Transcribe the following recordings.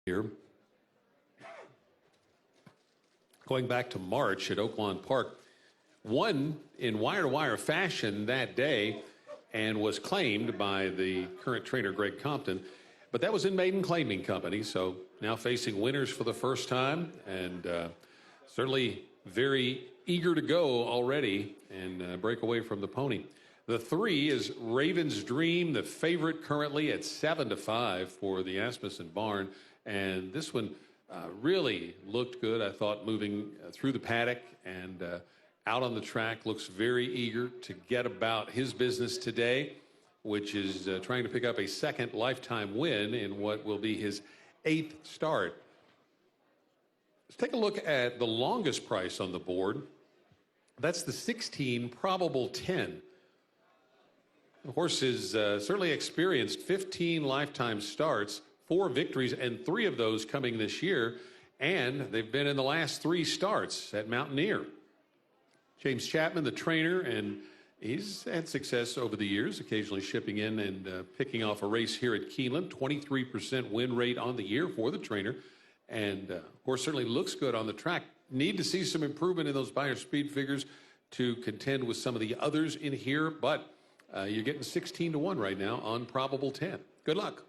here. Going back to March at Oaklawn Park, won in wire-to-wire fashion that day and was claimed by the current trainer, Greg Compton. But that was in maiden claiming company, so now facing winners for the first time, and certainly very eager to go already and break away from the pony. The 3 is Raven's Dream, the favorite currently at 7-5 for the Asmussen barn. And this one really looked good, I thought, moving through the paddock and out on the track. Looks very eager to get about his business today, which is trying to pick up a second lifetime win in what will be his 8th start. Let's take a look at the longest price on the board. That's the 16 Probable 10. The horse has certainly experienced 15 lifetime starts, 4 victories, and 3 of those coming this year. And they've been in the last 3 starts at Mountaineer. James Chapman, the trainer, and he's had success over the years, occasionally shipping in and picking off a race here at Keeneland. 23% win rate on the year for the trainer. And horse certainly looks good on the track. Need to see some improvement in those buyer speed figures to contend with some of the others in here, but you're getting 16-1 right now on Probable 10. Good luck.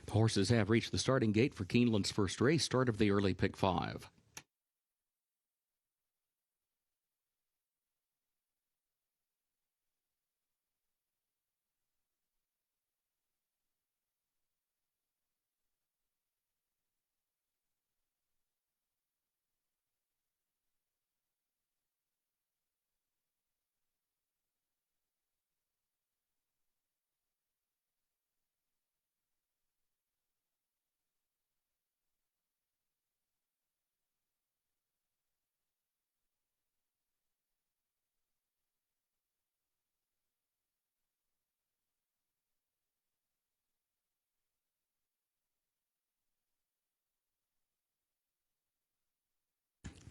Horses have reached the starting gate for Keeneland's first race, start of the early pick 5.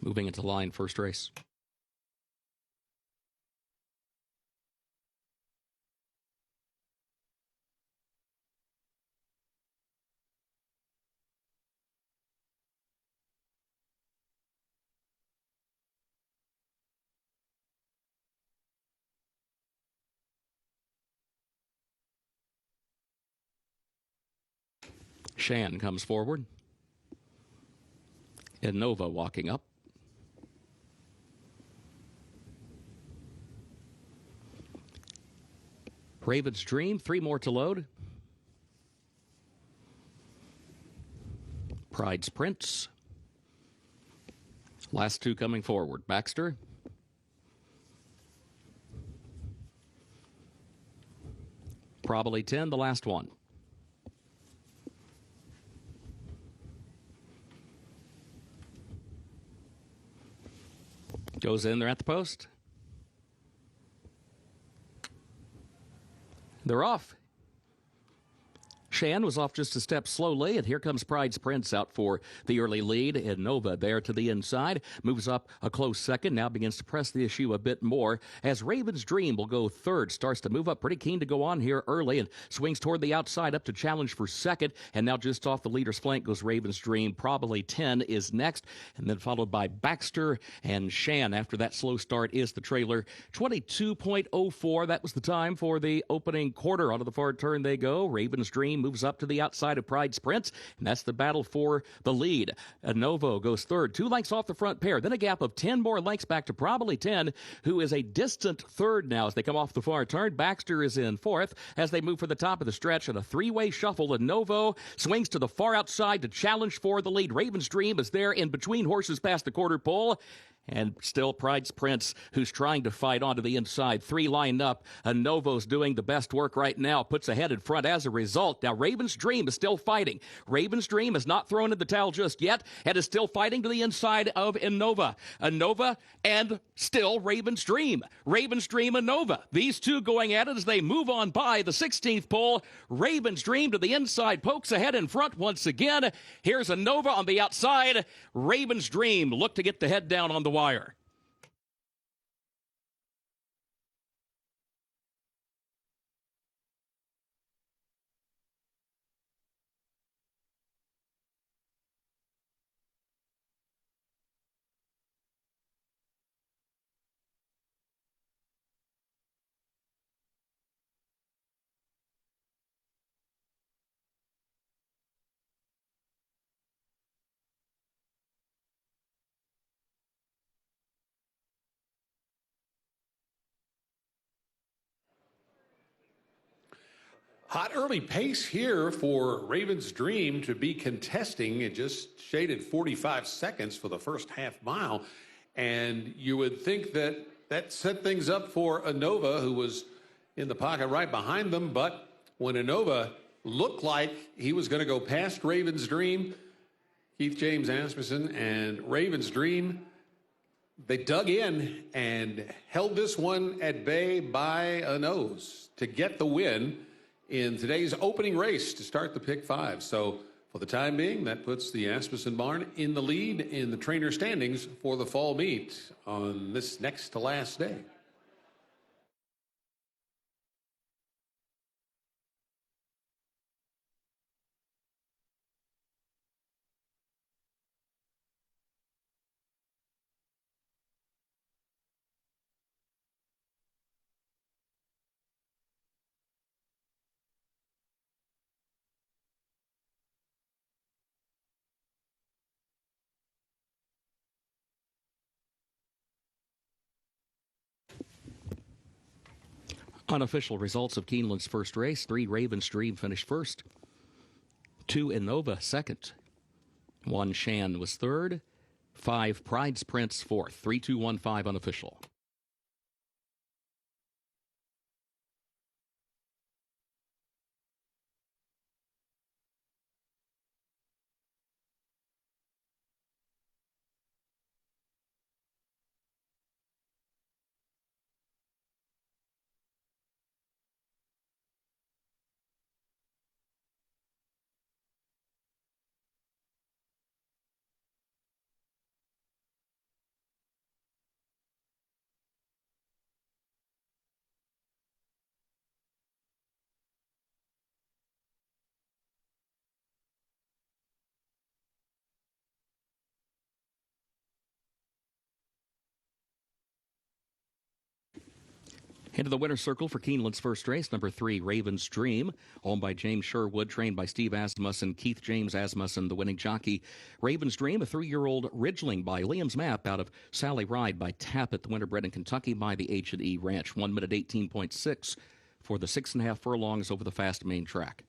Moving into line, first race. Shan comes forward. Innova walking up. Raven's Dream, 3 more to load. Pride's Prince. Last 2 coming forward. Baxter. Probably 10, the last one. Goes in there at the post. They're off. Shan was off just a step slowly, and here comes Pride's Prince out for the early lead. Innova there to the inside, moves up a close second, now begins to press the issue a bit more as Raven's Dream will go third, starts to move up, pretty keen to go on here early, and swings toward the outside up to challenge for second, and now just off the leader's flank goes Raven's Dream. Probably 10 is next, and then followed by Baxter and Shan. After that slow start is the trailer. 22.04, that was the time for the opening quarter. Onto the far turn they go. Raven's Dream moves up to the outside of Pride's Prince, and that's the battle for the lead. Innova goes third, 2 lengths off the front pair, then a gap of 10 more lengths back to Probably 10, who is a distant third now as they come off the far turn. Baxter is in fourth as they move for the top of the stretch in a 3-way shuffle. Innova swings to the far outside to challenge for the lead. Raven's Dream is there in between horses past the quarter pole. And still Pride's Prince, who's trying to fight onto the inside. 3 lined up. Innova's doing the best work right now. Puts ahead in front as a result. Now Raven's Dream is still fighting. Raven's Dream has not thrown in the towel just yet and is still fighting to the inside of Innova. Innova and still Raven's Dream. Raven's Dream, Innova. These two going at it as they move on by the 16th pole. Raven's Dream to the inside. Pokes ahead in front once again. Here's Innova on the outside. Raven's Dream look to get the head down on the wire. Hot early pace here for Raven's Dream to be contesting. It just shaded 45 seconds for the first half mile. And you would think that that set things up for Innova, who was in the pocket right behind them. But when Innova looked like he was going to go past Raven's Dream, Keith James Asmussen and Raven's Dream, they dug in and held this one at bay by a nose to get the win in today's opening race to start the pick 5. So for the time being, that puts the Asmussen barn in the lead in the trainer standings for the fall meet on this next to last day. Unofficial results of Keeneland's first race. 3, Ravens Dream finished first. 2, Innova second. 1, Shan was third. 5, Pride's Prince fourth. 3, 2, 1, 5 unofficial. Into the winner's circle for Keeneland's first race, number 3, Raven's Dream, owned by James Sherwood, trained by Steve Asmussen, Keith James Asmussen, the winning jockey. Raven's Dream, a 3-year-old Ridgeling by Liam's Map out of Sally Ride by Tappet, the winner bred in Kentucky by the H&E Ranch. 1 minute 18.6 for the 6.5 furlongs over the fast main track.